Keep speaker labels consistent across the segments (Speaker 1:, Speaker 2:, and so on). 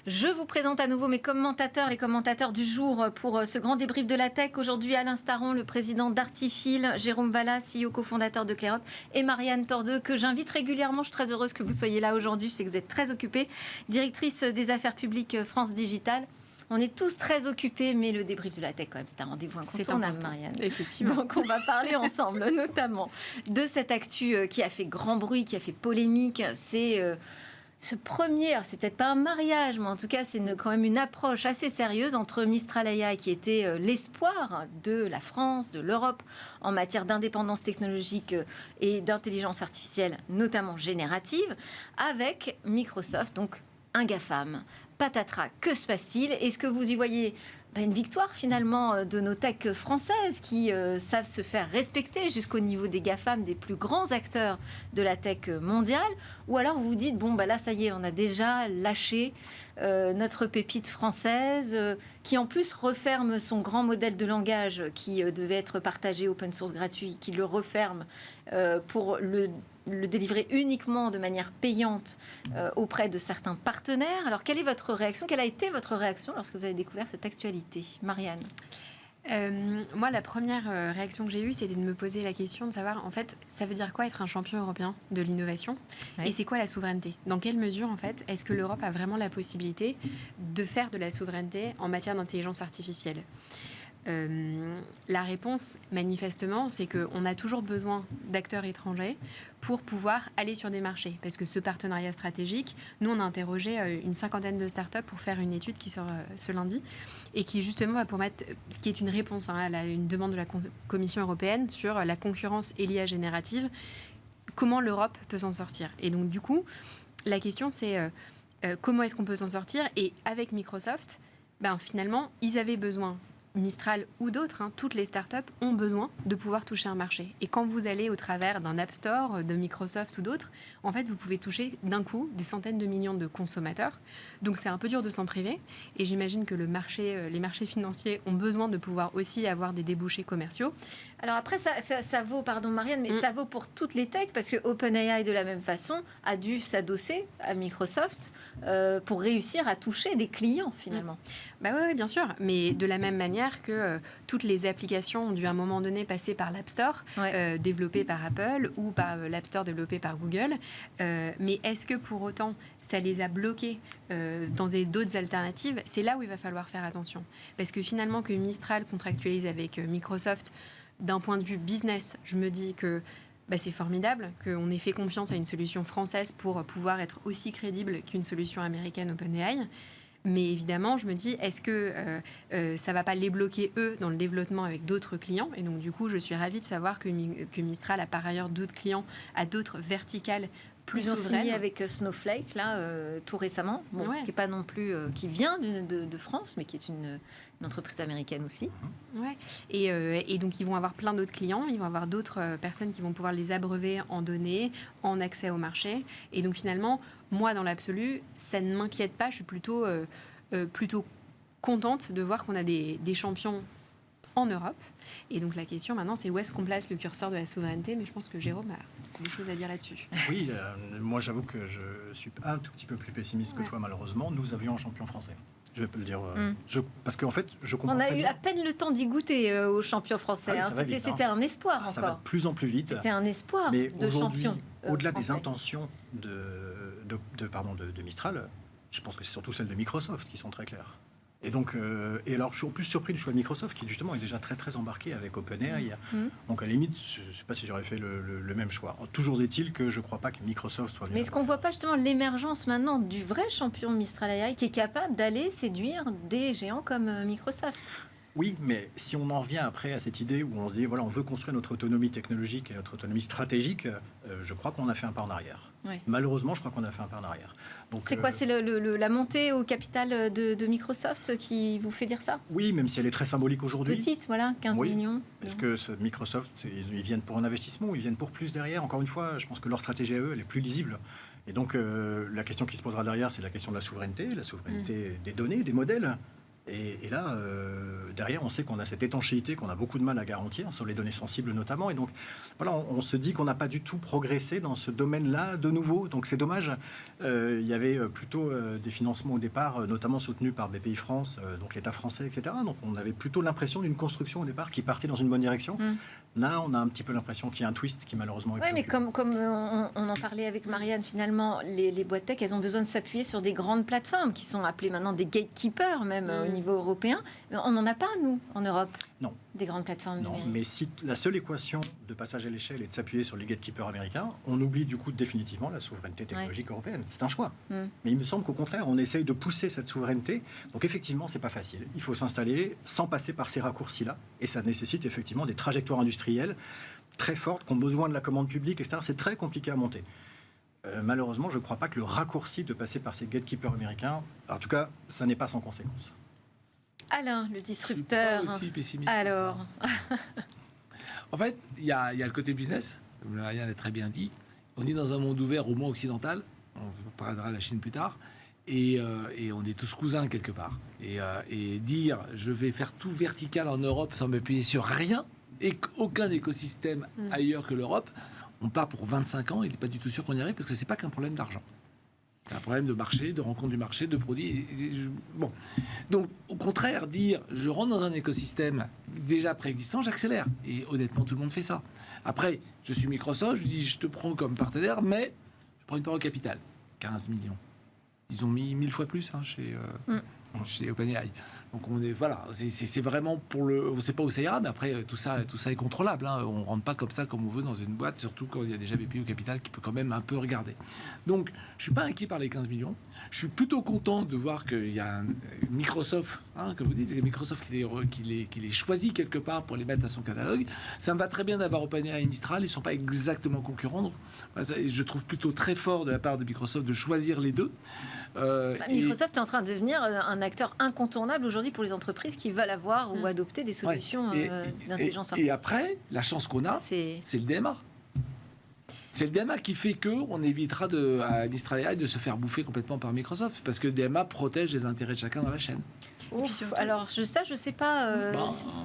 Speaker 1: Je vous présente à nouveau mes commentateurs, les commentateurs du jour pour ce grand débrief de la tech. Aujourd'hui, Alain Staron, le président d'Artifil, Jérôme Vallas, CEO cofondateur de Clearup, et Marianne Tordeux, que j'invite régulièrement. Je suis très heureuse que vous soyez là aujourd'hui. Je sais que vous êtes très occupée, directrice des affaires publiques France Digital. On est tous très occupés, mais le débrief de la tech, quand même, c'est un rendez-vous incontournable, Marianne.
Speaker 2: Effectivement.
Speaker 1: Donc, on va parler ensemble, notamment, de cette actu qui a fait grand bruit, qui a fait polémique. C'est ce premier, c'est peut-être pas un mariage, mais en tout cas, c'est quand même une approche assez sérieuse entre Mistral AI, qui était l'espoir de la France, de l'Europe, en matière d'indépendance technologique et d'intelligence artificielle, notamment générative, avec Microsoft, donc un GAFAM. Patatras, que se passe-t-il? Est-ce que vous y voyez une victoire finalement de nos techs françaises qui savent se faire respecter jusqu'au niveau des GAFAM, des plus grands acteurs de la tech mondiale? Ou alors vous vous dites, là ça y est, on a déjà lâché notre pépite française qui en plus referme son grand modèle de langage qui devait être partagé open source gratuit, qui le referme pour le délivrer uniquement de manière payante auprès de certains partenaires. Alors, quelle est votre réaction? Quelle a été votre réaction lorsque vous avez découvert cette actualité? Marianne?
Speaker 2: Moi, la première réaction que j'ai eue, c'était de me poser la question de savoir, en fait, ça veut dire quoi être un champion européen de l'innovation? Oui. Et c'est quoi la souveraineté? Dans quelle mesure, en fait, est-ce que l'Europe a vraiment la possibilité de faire de la souveraineté en matière d'intelligence artificielle? La réponse, manifestement, c'est qu'on a toujours besoin d'acteurs étrangers pour pouvoir aller sur des marchés. Parce que ce partenariat stratégique, nous, on a interrogé une 50aine de startups pour faire une étude qui sort ce lundi et qui, justement, va permettre, ce qui est une réponse à une demande de la Commission européenne sur la concurrence et l'IA générative, comment l'Europe peut s'en sortir. Et donc, du coup, la question, c'est comment est-ce qu'on peut s'en sortir? Et avec Microsoft, finalement, ils avaient besoin... Mistral ou d'autres, toutes les startups ont besoin de pouvoir toucher un marché. Et quand vous allez au travers d'un App Store, de Microsoft ou d'autres, en fait, vous pouvez toucher d'un coup des centaines de millions de consommateurs. Donc, c'est un peu dur de s'en priver. Et j'imagine que les marchés financiers ont besoin de pouvoir aussi avoir des débouchés commerciaux.
Speaker 1: Alors après, ça vaut, pardon Marianne, mais ça vaut pour toutes les techs, parce que OpenAI, de la même façon, a dû s'adosser à Microsoft pour réussir à toucher des clients, finalement.
Speaker 2: Oui, bien sûr. Mais de la même manière que toutes les applications ont dû à un moment donné passer par l'App Store, développé par Apple, ou par l'App Store développé par Google. Mais est-ce que pour autant, ça les a bloqués dans d'autres alternatives? C'est là où il va falloir faire attention. Parce que finalement, que Mistral contractualise avec Microsoft, d'un point de vue business, je me dis que c'est formidable qu'on ait fait confiance à une solution française pour pouvoir être aussi crédible qu'une solution américaine OpenAI. Mais évidemment, je me dis, est-ce que ça ne va pas les bloquer, eux, dans le développement avec d'autres clients? Et donc, du coup, je suis ravie de savoir que Mistral a par ailleurs d'autres clients à d'autres verticales plus
Speaker 1: Ils ont
Speaker 2: souveraines.
Speaker 1: signé avec Snowflake, là, tout récemment, qui est pas non plus, qui vient de France, mais qui est une entreprise américaine aussi.
Speaker 2: Ouais. Et donc, ils vont avoir plein d'autres clients. Ils vont avoir d'autres personnes qui vont pouvoir les abreuver en données, en accès au marché. Et donc, finalement, moi, dans l'absolu, ça ne m'inquiète pas. Je suis plutôt contente de voir qu'on a des champions en Europe. Et donc, la question maintenant, c'est où est-ce qu'on place le curseur de la souveraineté? Mais je pense que Jérôme a des choses à dire là-dessus.
Speaker 3: Oui, moi, j'avoue que je suis un tout petit peu plus pessimiste que toi, malheureusement. Nous avions un champion français. Je vais le dire. Parce qu'en fait, je comprends.
Speaker 1: On a eu à peine le temps d'y goûter aux champions français. C'était un espoir encore.
Speaker 3: Ça va de plus en plus vite.
Speaker 1: C'était un espoir de champion.
Speaker 3: Au-delà des intentions de Mistral, je pense que c'est surtout celles de Microsoft qui sont très claires. Et donc, alors, je suis en plus surpris du choix de Microsoft, qui justement est déjà très très embarqué avec OpenAI. Donc, à la limite, je ne sais pas si j'aurais fait le même choix. Toujours est-il que je ne crois pas que Microsoft soit...
Speaker 1: Mais est-ce qu'on ne voit pas justement l'émergence maintenant du vrai champion Mistral AI qui est capable d'aller séduire des géants comme Microsoft?
Speaker 3: Oui, mais si on en revient après à cette idée où on se dit, voilà, on veut construire notre autonomie technologique et notre autonomie stratégique, je crois qu'on a fait un pas en arrière. Oui. Malheureusement, je crois qu'on a fait un pas en arrière.
Speaker 1: C'est quoi? C'est la montée au capital de Microsoft qui vous fait dire ça?
Speaker 3: Oui, même si elle est très symbolique aujourd'hui.
Speaker 1: Petite, voilà, 15 millions.
Speaker 3: Est-ce que Microsoft, ils viennent pour un investissement ou ils viennent pour plus derrière? Encore une fois, je pense que leur stratégie à eux, elle est plus lisible. Et donc, la question qui se posera derrière, c'est la question de la souveraineté des données, des modèles. Et là, derrière, on sait qu'on a cette étanchéité qu'on a beaucoup de mal à garantir, sur les données sensibles notamment. Et donc, voilà, on se dit qu'on n'a pas du tout progressé dans ce domaine-là de nouveau. Donc, c'est dommage. Il y avait plutôt des financements au départ, notamment soutenus par BPI-France, donc l'État français, etc. Donc, on avait plutôt l'impression d'une construction au départ qui partait dans une bonne direction. Là, on a un petit peu l'impression qu'il y a un twist qui malheureusement est
Speaker 1: Oui, mais comme on en parlait avec Marianne, finalement, les boîtes tech, elles ont besoin de s'appuyer sur des grandes plateformes qui sont appelées maintenant des gatekeepers, même au niveau européen. On n'en a pas, nous, en Europe.
Speaker 3: Non.
Speaker 1: Des grandes plateformes
Speaker 3: Non,
Speaker 1: numériques.
Speaker 3: mais si la seule équation de passage à l'échelle est de s'appuyer sur les gatekeepers américains, on oublie du coup définitivement la souveraineté technologique européenne. C'est un choix. Mais il me semble qu'au contraire, on essaye de pousser cette souveraineté. Donc effectivement, c'est pas facile. Il faut s'installer sans passer par ces raccourcis-là. Et ça nécessite effectivement des trajectoires industrielles très fortes qui ont besoin de la commande publique, etc. C'est très compliqué à monter. Malheureusement, je ne crois pas que le raccourci de passer par ces gatekeepers américains, en tout cas, ça n'est pas sans conséquence.
Speaker 1: Alain, le disrupteur.
Speaker 4: Je suis pas aussi pessimiste.
Speaker 1: Alors,
Speaker 4: En fait, il y a le côté business, comme Marianne l'a très bien dit. On est dans un monde ouvert au moins occidental. On parlera de la Chine plus tard. Et on est tous cousins quelque part. Et dire je vais faire tout vertical en Europe sans m'appuyer sur rien et aucun écosystème ailleurs que l'Europe, on part pour 25 ans. Il n'est pas du tout sûr qu'on y arrive parce que c'est pas qu'un problème d'argent. C'est un problème de marché, de rencontre du marché, de produits. Bon. Donc, au contraire, dire je rentre dans un écosystème déjà préexistant, j'accélère. Et honnêtement, tout le monde fait ça. Après, je suis Microsoft, je dis je te prends comme partenaire, mais je prends une part au capital. 15 millions. Ils ont mis 1000 fois plus chez OpenAI. Donc on est c'est vraiment pour le. On ne sait pas où ça ira, mais après tout ça est contrôlable. On rentre pas comme ça comme on veut dans une boîte, surtout quand il y a déjà BPI au capital qui peut quand même un peu regarder. Donc je suis pas inquiet par les 15 millions. Je suis plutôt content de voir qu'il y a Microsoft, comme vous dites, Microsoft qui les choisit quelque part pour les mettre à son catalogue. Ça me va très bien d'avoir OpenAI et Mistral. Ils sont pas exactement concurrents. Donc, je trouve plutôt très fort de la part de Microsoft de choisir les deux.
Speaker 1: Microsoft est en train de devenir un acteur incontournable aujourd'hui pour les entreprises qui veulent avoir ou adopter des solutions d'intelligence artificielle.
Speaker 4: Et après, la chance qu'on a, c'est le DMA. C'est le DMA qui fait qu'on évitera à Mistral AI de se faire bouffer complètement par Microsoft, parce que le DMA protège les intérêts de chacun dans la chaîne.
Speaker 1: Alors, je sais pas.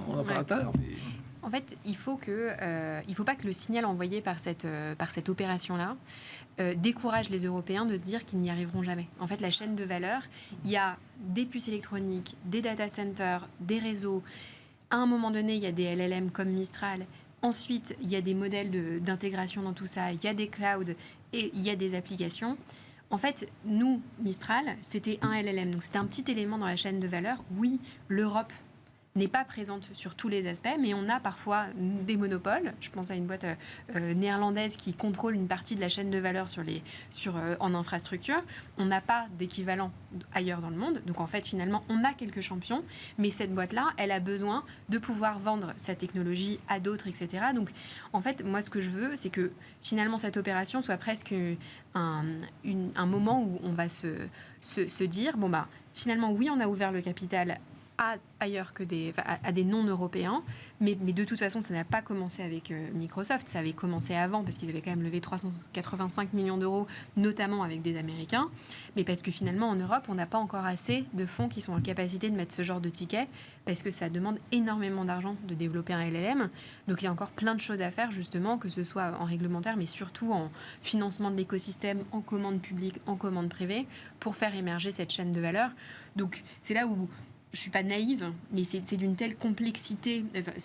Speaker 4: On en parle tout à l'heure. Mais...
Speaker 2: En fait, il faut pas que le signal envoyé par cette opération-là décourage les Européens de se dire qu'ils n'y arriveront jamais. En fait, la chaîne de valeur, il y a des puces électroniques, des data centers, des réseaux. À un moment donné, il y a des LLM comme Mistral. Ensuite, il y a des modèles d'intégration dans tout ça. Il y a des clouds et il y a des applications. En fait, nous, Mistral, c'était un LLM. Donc, c'était un petit élément dans la chaîne de valeur. Oui, l'Europe n'est pas présente sur tous les aspects, mais on a parfois des monopoles. Je pense à une boîte néerlandaise qui contrôle une partie de la chaîne de valeur en infrastructure. On n'a pas d'équivalent ailleurs dans le monde. Donc en fait, finalement, on a quelques champions, mais cette boîte-là, elle a besoin de pouvoir vendre sa technologie à d'autres, etc. Donc en fait, moi, ce que je veux, c'est que finalement, cette opération soit presque un moment où on va se dire, bon bah, finalement, oui, on a ouvert le capital ailleurs que à des non-européens, mais de toute façon, ça n'a pas commencé avec Microsoft, ça avait commencé avant, parce qu'ils avaient quand même levé 385 millions d'euros, notamment avec des Américains, mais parce que finalement, en Europe, on n'a pas encore assez de fonds qui sont en capacité de mettre ce genre de ticket, parce que ça demande énormément d'argent de développer un LLM, donc il y a encore plein de choses à faire, justement, que ce soit en réglementaire, mais surtout en financement de l'écosystème, en commande publique, en commande privée, pour faire émerger cette chaîne de valeur. Donc c'est là où je ne suis pas naïve, mais c'est d'une telle complexité,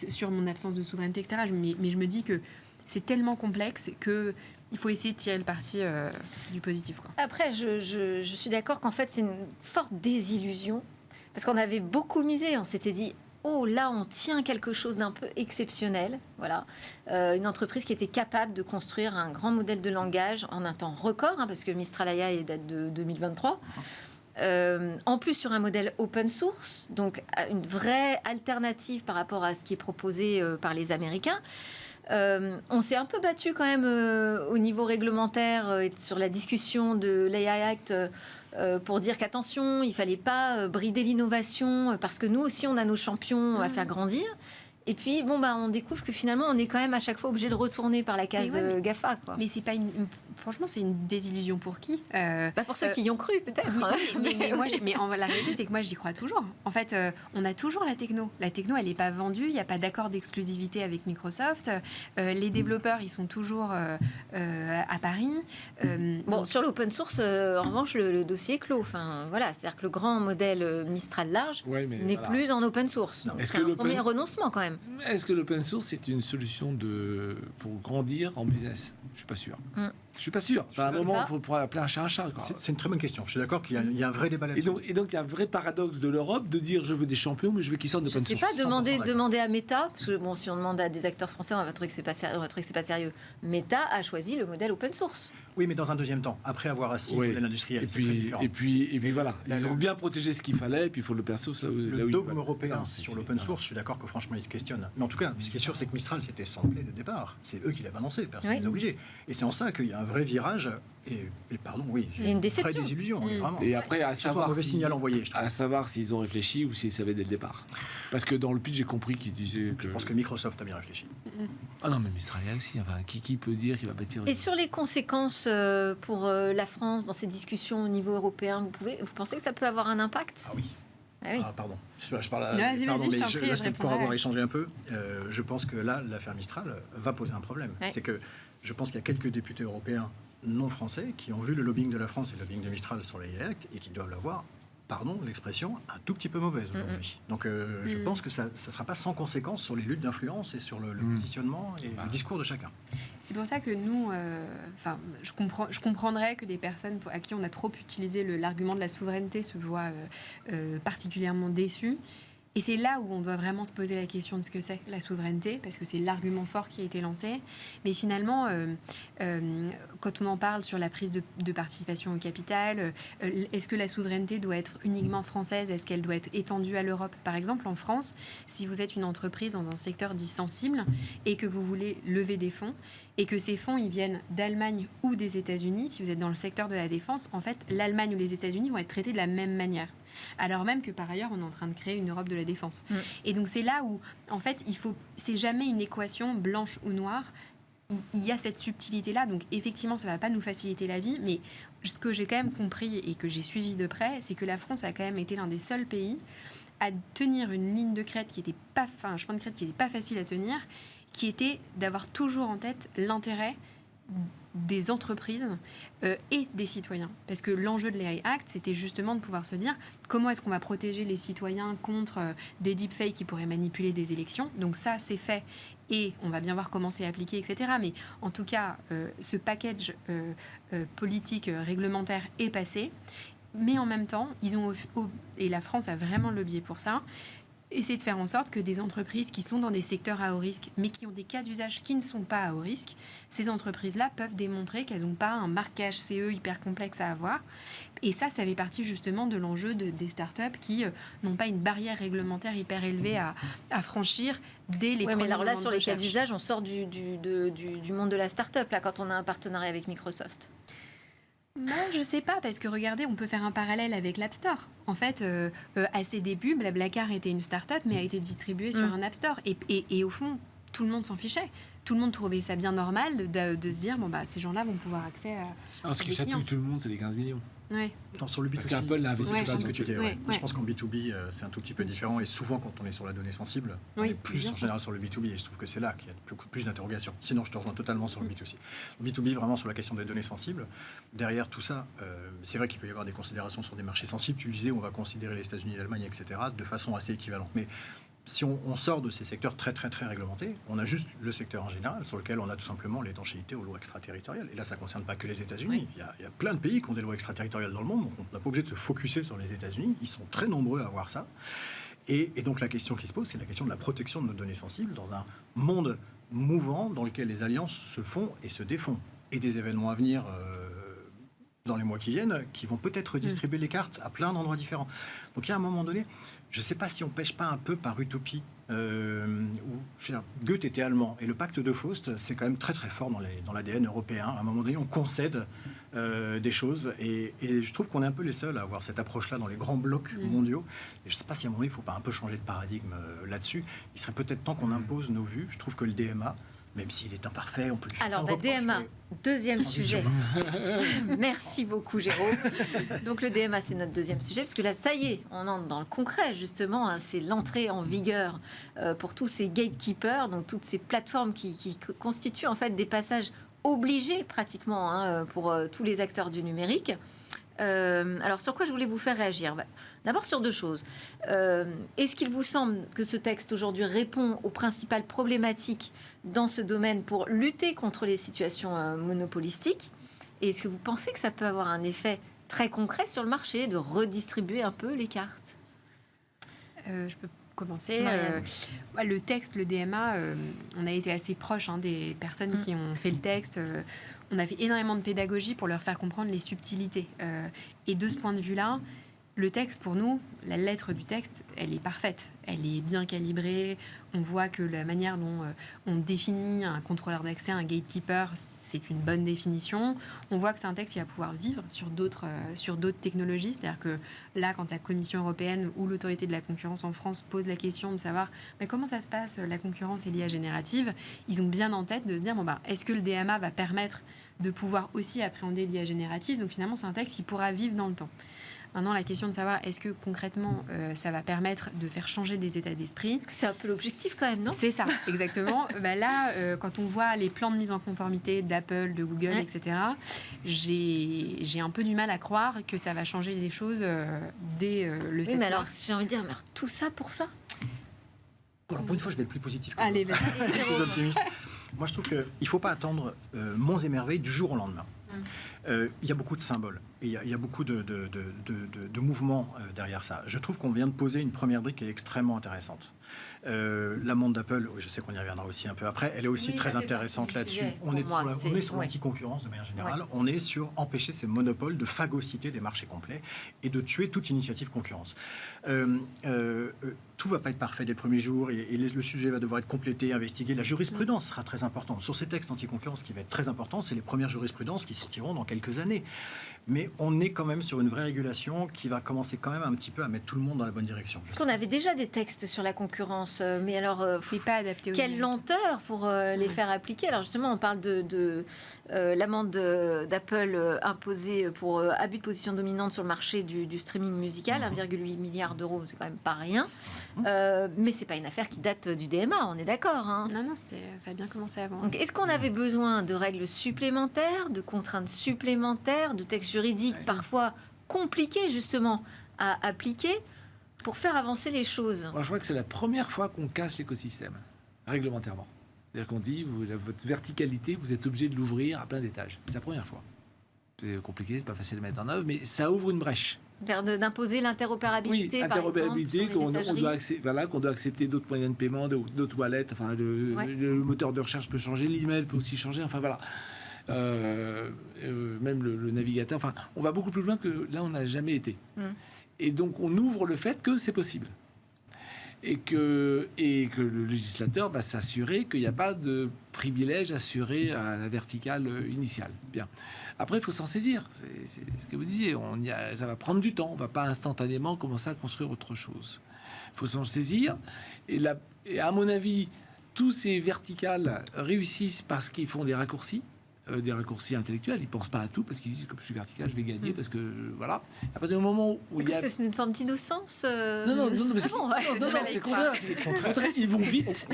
Speaker 2: sur mon absence de souveraineté, etc. Mais je me dis que c'est tellement complexe qu'il faut essayer de tirer le parti du positif, quoi.
Speaker 1: Après, je suis d'accord qu'en fait, c'est une forte désillusion, parce qu'on avait beaucoup misé, on s'était dit, oh là, on tient quelque chose d'un peu exceptionnel. Voilà. Une entreprise qui était capable de construire un grand modèle de langage en un temps record, parce que Mistral AI date de 2023. En plus sur un modèle open source, donc une vraie alternative par rapport à ce qui est proposé par les Américains. On s'est un peu battu quand même au niveau réglementaire et sur la discussion de l'AI Act pour dire qu'attention, il ne fallait pas brider l'innovation parce que nous aussi on a nos champions à faire grandir. Et puis, on découvre que finalement, on est quand même à chaque fois obligé de retourner par la case GAFA. Quoi.
Speaker 2: Mais c'est pas franchement, c'est une désillusion pour qui
Speaker 1: Pour ceux qui y ont cru, peut-être.
Speaker 2: La réalité, c'est que moi, j'y crois toujours. En fait, on a toujours la techno. La techno, elle n'est pas vendue. Il n'y a pas d'accord d'exclusivité avec Microsoft. Les développeurs, ils sont toujours à Paris.
Speaker 1: Sur l'open source, en revanche, le dossier est clos. Enfin, voilà, c'est-à-dire que le grand modèle Mistral large n'est plus en open source. C'est un premier renoncement, quand même.
Speaker 4: Est-ce que l'open source est une solution pour grandir en business ? Je suis pas sûr. Je suis pas sûr. À un moment, il faut appeler un chat un chat.
Speaker 3: C'est une très bonne question. Je suis d'accord qu'il y a un vrai débat là-dessus.
Speaker 4: Et donc, il y a un vrai paradoxe de l'Europe de dire je veux des champions, mais je veux qu'ils sortent d'open source.
Speaker 1: Je ne sais pas, demander à Meta, parce que si on demande à des acteurs français, on va trouver que c'est pas sérieux. Meta a choisi le modèle open source.
Speaker 3: Oui, mais dans un deuxième temps, après avoir assis l'industriel.
Speaker 4: Et puis voilà, ils ont bien protégé ce qu'il fallait, et puis il faut l'open source là où
Speaker 3: le dogme européen sur l'open source, je suis d'accord que franchement ils se questionnent. Mais en tout cas, ce qui est sûr, c'est que Mistral c'était sans clé de départ. C'est eux qui l'avaient annoncé, personne ne les a obligés. Et c'est en ça qu'il y a un vrai virage. Et
Speaker 1: une déception.
Speaker 3: Vraie désillusion, vraiment.
Speaker 4: Et après, à savoir
Speaker 3: un mauvais signal envoyé.
Speaker 4: À savoir s'ils ont réfléchi ou s'ils savaient dès le départ. Parce que dans le pitch, j'ai compris qu'ils disaient que.
Speaker 3: Je pense que Microsoft a bien réfléchi.
Speaker 4: Ah non, mais Mistral aussi. Enfin, qui peut dire qu'il va bâtir.
Speaker 1: Et sur les conséquences pour la France dans ces discussions au niveau européen, vous pensez que ça peut avoir un impact ?
Speaker 3: Ah oui. Pardon. Je parle.
Speaker 2: Vas-y,
Speaker 3: je c'est pour avoir échangé un peu. Je pense que là, l'affaire Mistral va poser un problème. C'est que je pense qu'il y a quelques députés européens non français qui ont vu le lobbying de la France et le lobbying de Mistral sur les Act et qui doivent l'avoir, pardon l'expression, un tout petit peu mauvaise aujourd'hui. Donc je pense que ça ne sera pas sans conséquence sur les luttes d'influence et sur le positionnement et le discours de chacun.
Speaker 2: C'est pour ça que nous, je comprendrais que des personnes à qui on a trop utilisé l'argument de la souveraineté se voient particulièrement déçues. Et c'est là où on doit vraiment se poser la question de ce que c'est la souveraineté, parce que c'est l'argument fort qui a été lancé. Mais finalement, quand on en parle sur la prise de participation au capital, est-ce que la souveraineté doit être uniquement française ? Est-ce qu'elle doit être étendue à l'Europe ? Par exemple, en France, si vous êtes une entreprise dans un secteur dit sensible et que vous voulez lever des fonds, et que ces fonds ils viennent d'Allemagne ou des États-Unis, si vous êtes dans le secteur de la défense, en fait, l'Allemagne ou les États-Unis vont être traités de la même manière. Alors même que par ailleurs, on est en train de créer une Europe de la défense. Et donc c'est là où, en fait, c'est jamais une équation blanche ou noire. Il y a cette subtilité-là. Donc effectivement, ça ne va pas nous faciliter la vie. Mais ce que j'ai quand même compris et que j'ai suivi de près, c'est que la France a quand même été l'un des seuls pays à tenir une ligne de crête qui était pas, un chemin de crête qui n'était pas facile à tenir, qui était d'avoir toujours en tête l'intérêt des entreprises et des citoyens. Parce que l'enjeu de l'AI Act, c'était justement de pouvoir se dire comment est-ce qu'on va protéger les citoyens contre des deepfakes qui pourraient manipuler des élections. Donc ça, c'est fait et on va bien voir comment c'est appliqué, etc. Mais en tout cas, ce package politique réglementaire est passé. Mais en même temps, et la France a vraiment le biais pour ça, essayer de faire en sorte que des entreprises qui sont dans des secteurs à haut risque, mais qui ont des cas d'usage qui ne sont pas à haut risque, ces entreprises-là peuvent démontrer qu'elles n'ont pas un marquage CE hyper complexe à avoir. Et ça fait partie justement de l'enjeu des startups qui n'ont pas une barrière réglementaire hyper élevée à franchir dès les premiers moments de recherche. Mais alors là,
Speaker 1: sur les cas d'usage, on sort du monde de la startup, là, quand on a un partenariat avec Microsoft.
Speaker 2: Je sais pas, parce que regardez, on peut faire un parallèle avec l'App Store. En fait, à ses débuts, Blablacar était une start-up, mais a été distribuée sur un App Store. Et au fond, tout le monde s'en fichait. Tout le monde trouvait ça bien normal de se dire, ces gens-là vont pouvoir accès à.
Speaker 4: Alors, ce qui chatouille tout le monde, c'est les 15 millions.
Speaker 2: Ouais.
Speaker 3: Non, sur le B2B,
Speaker 4: parce qu'Apple l'a investi.
Speaker 3: C'est ce que tu dis. Je pense qu'en B2B, c'est un tout petit peu différent. Et souvent, quand on est sur la donnée sensible, on est plus en général sur le B2B. Et je trouve que c'est là qu'il y a beaucoup plus d'interrogations. Sinon, je te rejoins totalement sur le B2C. Le B2B, vraiment sur la question des données sensibles. Derrière tout ça, c'est vrai qu'il peut y avoir des considérations sur des marchés sensibles. Tu le disais, on va considérer les États-Unis et l'Allemagne, etc., de façon assez équivalente. Mais si on sort de ces secteurs très, très, très réglementés, on a juste le secteur en général sur lequel on a tout simplement l'étanchéité aux lois extraterritoriales. Et là, ça ne concerne pas que les États-Unis. Il y a plein de pays qui ont des lois extraterritoriales dans le monde. Donc, on n'a pas obligé de se focuser sur les États-Unis. Ils sont très nombreux à avoir ça. Et donc, la question qui se pose, c'est la question de la protection de nos données sensibles dans un monde mouvant dans lequel les alliances se font et se défont. Et des événements à venir dans les mois qui viennent qui vont peut-être redistribuer les cartes à plein d'endroits différents. Donc, il y a un moment donné... Je ne sais pas si on ne pêche pas un peu par utopie. Goethe était allemand et le pacte de Faust, c'est quand même très très fort dans l'ADN européen. À un moment donné, on concède des choses. Et je trouve qu'on est un peu les seuls à avoir cette approche-là dans les grands blocs mondiaux. Et je ne sais pas si à un moment, il ne faut pas un peu changer de paradigme là-dessus. Il serait peut-être temps qu'on impose nos vues. Je trouve que le DMA, même s'il est imparfait, on peut lui faire
Speaker 1: Alors,
Speaker 3: un reproche,
Speaker 1: DMA,
Speaker 3: mais-
Speaker 1: deuxième sujet. Merci beaucoup, Jérôme. Donc, le DMA, c'est notre deuxième sujet, parce que là, ça y est, on entre dans le concret, justement. Hein, c'est l'entrée en vigueur pour tous ces gatekeepers, donc toutes ces plateformes qui constituent en fait des passages obligés, pratiquement, hein, pour tous les acteurs du numérique. Alors, sur quoi je voulais vous faire réagir? D'abord sur deux choses. Est-ce qu'il vous semble que ce texte aujourd'hui répond aux principales problématiques dans ce domaine pour lutter contre les situations monopolistiques? Et est-ce que vous pensez que ça peut avoir un effet très concret sur le marché, de redistribuer un peu les cartes?
Speaker 2: Je peux commencer.
Speaker 1: Marianne.
Speaker 2: Le texte, le DMA, on a été assez proche des personnes qui ont fait le texte. On a fait énormément de pédagogie pour leur faire comprendre les subtilités. Et de ce point de vue-là, le texte, pour nous, la lettre du texte, elle est parfaite. Elle est bien calibrée. On voit que la manière dont on définit un contrôleur d'accès, un gatekeeper, c'est une bonne définition. On voit que c'est un texte qui va pouvoir vivre sur d'autres technologies. C'est-à-dire que là, quand la Commission européenne ou l'autorité de la concurrence en France pose la question de savoir comment ça se passe, la concurrence et l'IA générative, ils ont bien en tête de se dire, est-ce que le DMA va permettre de pouvoir aussi appréhender l'IA générative? Donc finalement, c'est un texte qui pourra vivre dans le temps. Maintenant, la question de savoir est-ce que concrètement ça va permettre de faire changer des états d'esprit.
Speaker 1: Parce que c'est un peu l'objectif quand même, non?
Speaker 2: C'est ça, exactement. Là, quand on voit les plans de mise en conformité d'Apple, de Google, etc., j'ai un peu du mal à croire que ça va changer les choses dès le 7
Speaker 1: mais alors,
Speaker 2: mars.
Speaker 1: j'ai envie de dire, mais alors, tout ça pour ça?
Speaker 3: Alors, pour une fois, je vais être plus positif. que
Speaker 2: Allez,
Speaker 3: vous.
Speaker 2: vas-y.
Speaker 3: Plus optimiste. Moi, je trouve qu'il ne faut pas attendre monts et merveilles du jour au lendemain. Il y a beaucoup de symboles et il y a beaucoup de mouvements derrière ça. Je trouve qu'on vient de poser une première brique qui est extrêmement intéressante. L'amende d'Apple, je sais qu'on y reviendra aussi un peu après, elle est aussi
Speaker 1: Oui, ça
Speaker 3: très
Speaker 1: fait
Speaker 3: intéressante
Speaker 1: partie du
Speaker 3: là-dessus.
Speaker 1: sujet.
Speaker 3: On est,
Speaker 1: Pour moi,
Speaker 3: on est sur
Speaker 1: ouais.
Speaker 3: l'anticoncurrence de manière générale, on est sur empêcher ces monopoles de phagocyter des marchés complets et de tuer toute initiative concurrence. Tout va pas être parfait dès le premier jour et le sujet va devoir être complété, investigué. La jurisprudence sera très importante. Sur ces textes anti-concurrence, ce qui va être très important, c'est les premières jurisprudences qui sortiront dans quelques années. Mais on est quand même sur une vraie régulation qui va commencer quand même un petit peu à mettre tout le monde dans la bonne direction.
Speaker 1: Parce qu'on avait déjà des textes sur la concurrence, mais alors,
Speaker 2: C'est pas adapté au
Speaker 1: quelle
Speaker 2: numérique.
Speaker 1: lenteur pour les faire appliquer. Alors justement, on parle de l'amende d'Apple imposée pour abus de position dominante sur le marché du streaming musical, 1,8 milliard d'euros, c'est quand même pas rien. Mais c'est pas une affaire qui date du DMA, on est d'accord, hein.
Speaker 2: Non, ça a bien commencé avant.
Speaker 1: Donc, est-ce qu'on avait besoin de règles supplémentaires, de contraintes supplémentaires, de textes juridiques parfois compliqués justement à appliquer pour faire avancer les choses?
Speaker 4: Moi, je crois que c'est la première fois qu'on casse l'écosystème, réglementairement. C'est-à-dire qu'on dit, votre verticalité, vous êtes obligé de l'ouvrir à plein d'étages. C'est la première fois. C'est compliqué, c'est pas facile à mettre en œuvre, mais ça ouvre une brèche.
Speaker 1: C'est-à-dire d'imposer l'interopérabilité,
Speaker 4: Oui,
Speaker 1: par
Speaker 4: interopérabilité,
Speaker 1: exemple, sur les messageries.
Speaker 4: qu'on doit accepter d'autres moyens de paiement, d'autres wallets, enfin, le moteur de recherche peut changer, l'email peut aussi changer, enfin voilà. Même le navigateur, enfin, on va beaucoup plus loin que là on n'a jamais été. Et donc on ouvre le fait que c'est possible. Et que le législateur va s'assurer qu'il n'y a pas de privilège assuré à la verticale initiale. Bien. Après, il faut s'en saisir. C'est ce que vous disiez. Ça va prendre du temps. On ne va pas instantanément commencer à construire autre chose. Il faut s'en saisir. Et à mon avis, tous ces verticales réussissent parce qu'ils font des raccourcis intellectuels. Ils ne pensent pas à tout parce qu'ils disent, comme je suis vertical, je vais gagner parce que voilà. À partir du moment où il y a...
Speaker 1: C'est une forme d'innocence.
Speaker 4: Non, mais c'est
Speaker 1: bon, ouais.
Speaker 4: non, c'est contraire. Ils vont vite,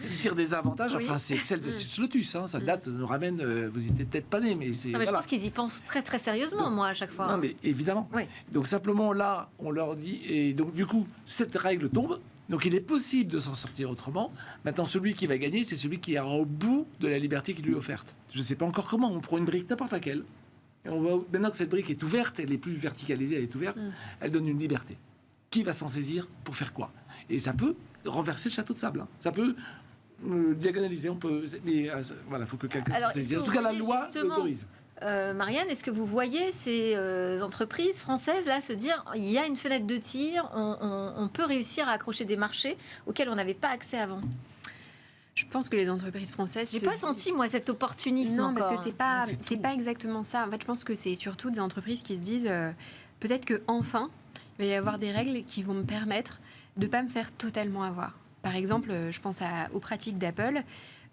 Speaker 4: ils tirent des avantages.
Speaker 1: Oui.
Speaker 4: Enfin, c'est Excel versus Lotus. Hein, ça date, nous ramène. Vous étiez peut-être pas nés, mais c'est.
Speaker 1: Non, mais
Speaker 4: voilà.
Speaker 1: je pense qu'ils y pensent très très sérieusement, moi, à chaque fois.
Speaker 4: Non, mais évidemment.
Speaker 1: Oui.
Speaker 4: Donc simplement là, on leur dit, et donc du coup, cette règle tombe. Donc il est possible de s'en sortir autrement. Maintenant, celui qui va gagner, c'est celui qui ira au bout de la liberté qui lui est offerte. Je ne sais pas encore comment. On prend une brique n'importe laquelle. Et on va, maintenant que cette brique est ouverte, elle est plus verticalisée, elle est ouverte, elle donne une liberté. Qui va s'en saisir pour faire quoi? Et ça peut renverser le château de sable. Hein. Ça peut diagonaliser. On peut, mais voilà, il faut que quelqu'un s'en saisisse. En tout cas, la loi l'autorise.
Speaker 1: Marianne, est-ce que vous voyez ces entreprises françaises là se dire il y a une fenêtre de tir, on peut réussir à accrocher des marchés auxquels on n'avait pas accès avant?
Speaker 2: Je pense que les entreprises françaises...
Speaker 1: J'ai pas senti, moi, cet opportunisme
Speaker 2: Non,
Speaker 1: encore.
Speaker 2: parce que c'est pas exactement ça. En fait, je pense que c'est surtout des entreprises qui se disent peut-être qu'enfin, il va y avoir des règles qui vont me permettre de ne pas me faire totalement avoir. Par exemple, je pense aux pratiques d'Apple.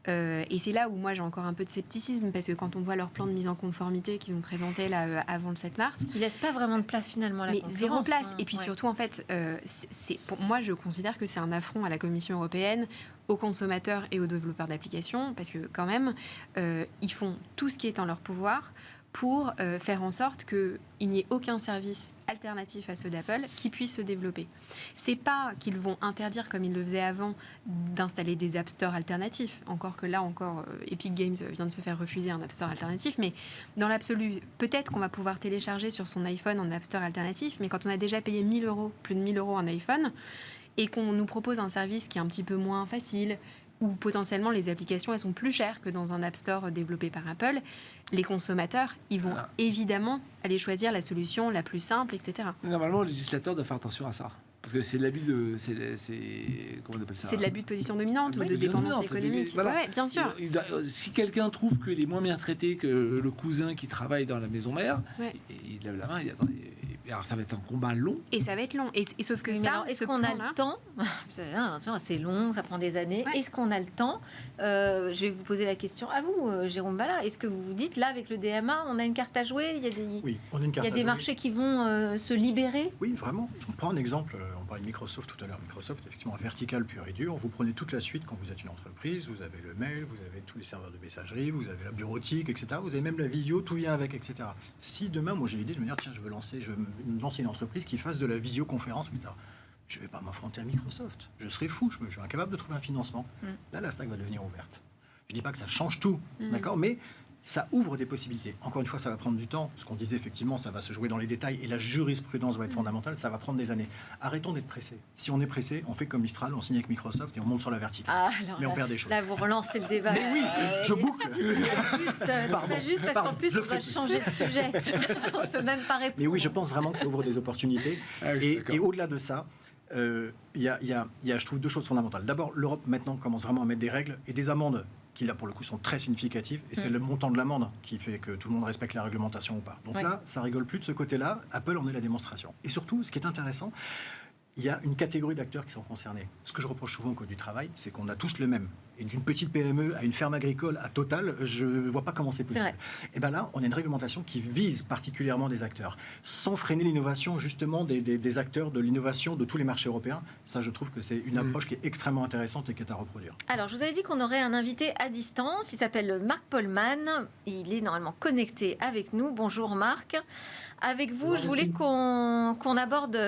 Speaker 2: Et c'est là où moi j'ai encore un peu de scepticisme, parce que quand on voit leur plan de mise en conformité qu'ils ont présenté là, avant le 7 mars...
Speaker 1: Qui laisse pas vraiment de place finalement à la concurrence.
Speaker 2: Zéro place. Et puis surtout, en fait, pour moi je considère que c'est un affront à la Commission européenne, aux consommateurs et aux développeurs d'applications, parce que quand même, ils font tout ce qui est en leur pouvoir pour faire en sorte qu'il n'y ait aucun service alternatif à ceux d'Apple qui puisse se développer. C'est pas qu'ils vont interdire, comme ils le faisaient avant, d'installer des App Store alternatifs. Encore que là, Epic Games vient de se faire refuser un App Store alternatif. Mais dans l'absolu, peut-être qu'on va pouvoir télécharger sur son iPhone un App Store alternatif. Mais quand on a déjà payé 1 000 €, plus de 1 000 € en iPhone, et qu'on nous propose un service qui est un petit peu moins facile, où potentiellement les applications elles sont plus chères que dans un App Store développé par Apple, les consommateurs, ils vont évidemment aller choisir la solution la plus simple, etc.
Speaker 4: Normalement, le législateur doit faire attention à ça. Parce que c'est l'abus de... comment on appelle ça ?
Speaker 2: C'est de l'abus de position dominante ou de dépendance économique.
Speaker 4: Voilà.
Speaker 2: Ouais, bien sûr.
Speaker 4: Si quelqu'un trouve qu'il est moins bien traité que le cousin qui travaille dans la maison mère, il lève la main, il attend. Alors ça va être un combat long.
Speaker 2: Et ça va être long. Et sauf que
Speaker 1: mais
Speaker 2: ça,
Speaker 1: alors, est-ce qu'on a le temps ? C'est long, ça prend des années. Ouais. Est-ce qu'on a le temps ? Je vais vous poser la question à vous, Jérôme Balla. Est-ce que vous vous dites, là, avec le DMA, on a une carte à jouer ? Il y a des,
Speaker 3: oui, on a une carte
Speaker 1: il y a des marchés qui vont se libérer ?
Speaker 3: Oui, vraiment. On prend un exemple. On parlait de Microsoft tout à l'heure. Microsoft, effectivement, vertical pur et dur. Vous prenez toute la suite quand vous êtes une entreprise. Vous avez le mail, vous avez tous les serveurs de messagerie, vous avez la bureautique, etc. Vous avez même la visio, tout vient avec, etc. Si demain, moi, j'ai l'idée de me dire, tiens, je veux lancer une entreprise qui fasse de la visioconférence, etc. Je ne vais pas m'affronter à Microsoft. Je serais fou, je suis incapable de trouver un financement. Là, la stack va devenir ouverte. Je ne dis pas que ça change tout, d'accord, mais ça ouvre des possibilités. Encore une fois, ça va prendre du temps. Ce qu'on disait, effectivement, ça va se jouer dans les détails et la jurisprudence va être fondamentale. Ça va prendre des années. Arrêtons d'être pressés. Si on est pressé, on fait comme Mistral, on signe avec Microsoft et on monte sur la verticale. Mais on perd des choses.
Speaker 1: Là, vous relancez le débat.
Speaker 3: Mais oui, je boucle.
Speaker 1: C'est pas juste parce qu'en plus, on va changer de sujet. On ne peut même pas répondre.
Speaker 3: Mais oui, je pense vraiment que ça ouvre des opportunités. Et au-delà de ça, il y a, je trouve, 2 choses fondamentales. D'abord, l'Europe, maintenant, commence vraiment à mettre des règles et des amendes qui, là, pour le coup, sont très significatives. Et c'est le montant de l'amende qui fait que tout le monde respecte la réglementation ou pas. Donc là, ça rigole plus de ce côté-là. Apple en est la démonstration. Et surtout, ce qui est intéressant, il y a une catégorie d'acteurs qui sont concernés. Ce que je reproche souvent au Code du travail, c'est qu'on a tous le même. Et d'une petite PME à une ferme agricole à Total, je ne vois pas comment c'est possible. Et bien là, on a une réglementation qui vise particulièrement des acteurs, sans freiner l'innovation justement des acteurs de l'innovation de tous les marchés européens. Ça, je trouve que c'est une approche qui est extrêmement intéressante et qui est à reproduire.
Speaker 1: Alors, je vous avais dit qu'on aurait un invité à distance. Il s'appelle Marc Polman. Il est normalement connecté avec nous. Bonjour Marc. Avec vous, bonjour, je voulais qu'on aborde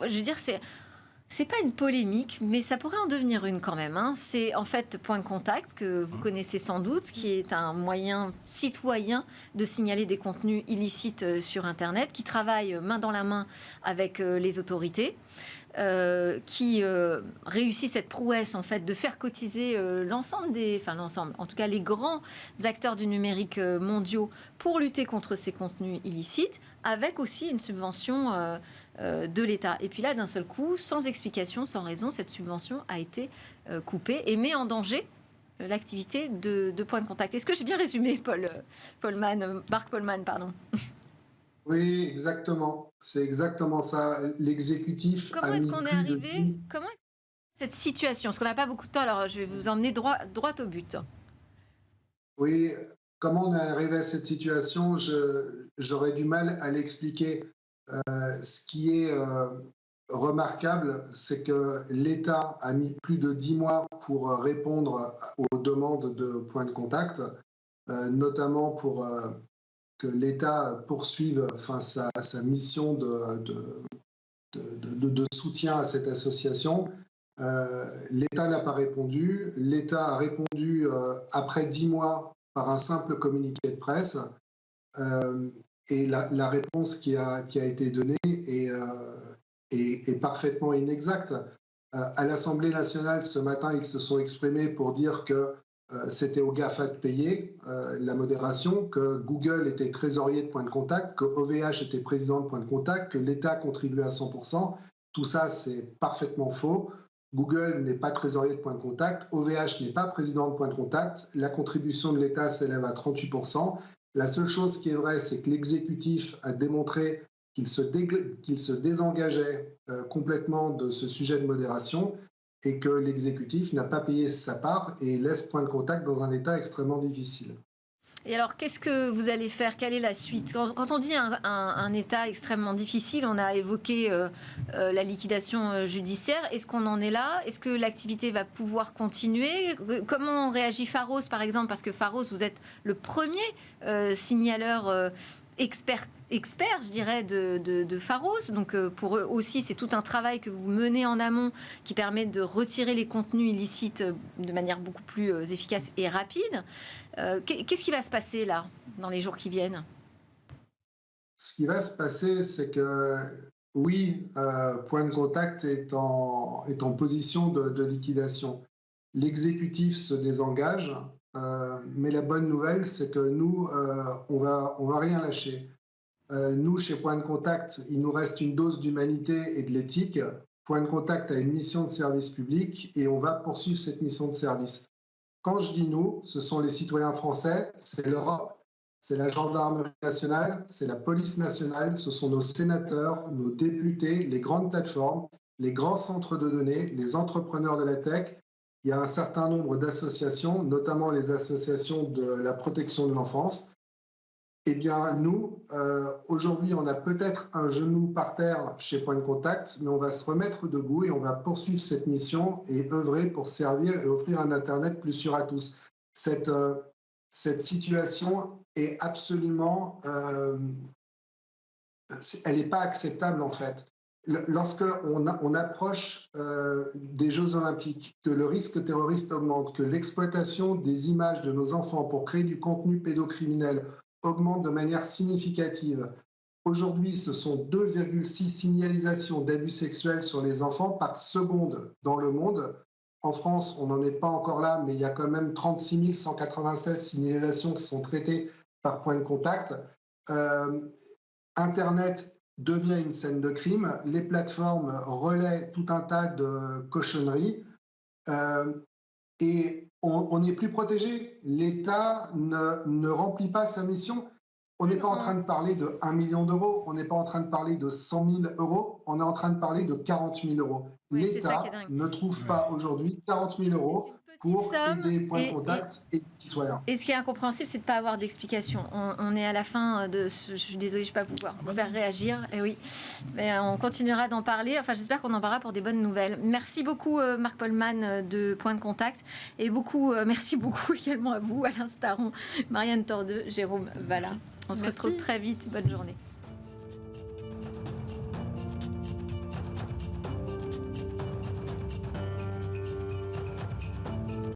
Speaker 1: je veux dire, c'est pas une polémique, mais ça pourrait en devenir une quand même. C'est en fait Point de Contact, que vous connaissez sans doute, qui est un moyen citoyen de signaler des contenus illicites sur Internet, qui travaille main dans la main avec les autorités. Qui réussit cette prouesse en fait de faire cotiser l'ensemble, en tout cas les grands acteurs du numérique mondiaux pour lutter contre ces contenus illicites, avec aussi une subvention de l'État. Et puis là, d'un seul coup, sans explication, sans raison, cette subvention a été coupée et met en danger l'activité de Point de Contact. Est-ce que j'ai bien résumé, Marc Polman, pardon?
Speaker 5: Oui, exactement. C'est exactement ça. L'exécutif a mis plus de...
Speaker 1: Comment est cette situation? Parce qu'on n'a pas beaucoup de temps, alors je vais vous emmener droit au but.
Speaker 5: Oui, comment on est arrivé à cette situation, j'aurais du mal à l'expliquer. Ce qui est remarquable, c'est que l'État a mis plus de 10 mois pour répondre aux demandes de Point de Contact, notamment pour... que l'État poursuive sa mission de soutien à cette association. L'État n'a pas répondu. L'État a répondu après 10 mois par un simple communiqué de presse. Et la réponse qui a été donnée est parfaitement inexacte. À l'Assemblée nationale, ce matin, ils se sont exprimés pour dire que c'était au GAFA de payer la modération, que Google était trésorier de Point de Contact, que OVH était président de Point de Contact, que l'État contribuait à 100%. Tout ça, c'est parfaitement faux. Google n'est pas trésorier de Point de Contact, OVH n'est pas président de Point de Contact, la contribution de l'État s'élève à 38%. La seule chose qui est vraie, c'est que l'exécutif a démontré qu'il se désengageait complètement de ce sujet de modération et que l'exécutif n'a pas payé sa part et laisse Point de Contact dans un état extrêmement difficile.
Speaker 1: Et alors, qu'est-ce que vous allez faire? Quelle est la suite? Quand on dit un état extrêmement difficile, on a évoqué la liquidation judiciaire. Est-ce qu'on en est là? Est-ce que l'activité va pouvoir continuer? Comment réagit Pharos, par exemple? Parce que Pharos, vous êtes le premier signaleur expert, je dirais, de Pharos. Donc, pour eux aussi, c'est tout un travail que vous menez en amont qui permet de retirer les contenus illicites de manière beaucoup plus efficace et rapide. Qu'est-ce qui va se passer, là, dans les jours qui viennent?
Speaker 5: Ce qui va se passer, c'est que, oui, Point de Contact est en position de liquidation. L'exécutif se désengage, mais la bonne nouvelle, c'est que nous, on va rien lâcher. Nous, chez Point de Contact, il nous reste une dose d'humanité et de l'éthique. Point de Contact a une mission de service public et on va poursuivre cette mission de service. Quand je dis nous, ce sont les citoyens français, c'est l'Europe, c'est la gendarmerie nationale, c'est la police nationale, ce sont nos sénateurs, nos députés, les grandes plateformes, les grands centres de données, les entrepreneurs de la tech. Il y a un certain nombre d'associations, notamment les associations de la protection de l'enfance. Eh bien, nous, aujourd'hui, on a peut-être un genou par terre chez Point de Contact, mais on va se remettre debout et on va poursuivre cette mission et œuvrer pour servir et offrir un Internet plus sûr à tous. Cette situation est absolument... elle n'est pas acceptable, en fait. Lorsqu'on approche des Jeux Olympiques, que le risque terroriste augmente, que l'exploitation des images de nos enfants pour créer du contenu pédocriminel augmente de manière significative. Aujourd'hui, ce sont 2,6 signalisations d'abus sexuels sur les enfants par seconde dans le monde. En France, on n'en est pas encore là, mais il y a quand même 36 196 signalisations qui sont traitées par Point de Contact. Internet devient une scène de crime. Les plateformes relaient tout un tas de cochonneries. Et on n'est plus protégé. L'État ne remplit pas sa mission. On n'est pas en train de parler de 1 million d'euros, on n'est pas en train de parler de 100 000 euros, on est en train de parler de 40 000 euros.
Speaker 1: Oui,
Speaker 5: l'État ne trouve pas aujourd'hui 40 000 euros pour aider Point de Contact et les citoyens.
Speaker 1: Et ce qui est incompréhensible, c'est de ne pas avoir d'explication. On est à la fin de ce... Je suis désolée, je ne vais pas pouvoir vous faire réagir. Et oui, mais on continuera d'en parler. Enfin, j'espère qu'on en parlera pour des bonnes nouvelles. Merci beaucoup, Marc Polman de Point de Contact. Et merci beaucoup également à vous, Alain Staron, Marianne Tordeux, Jérôme Valla. On se retrouve très vite. Bonne journée.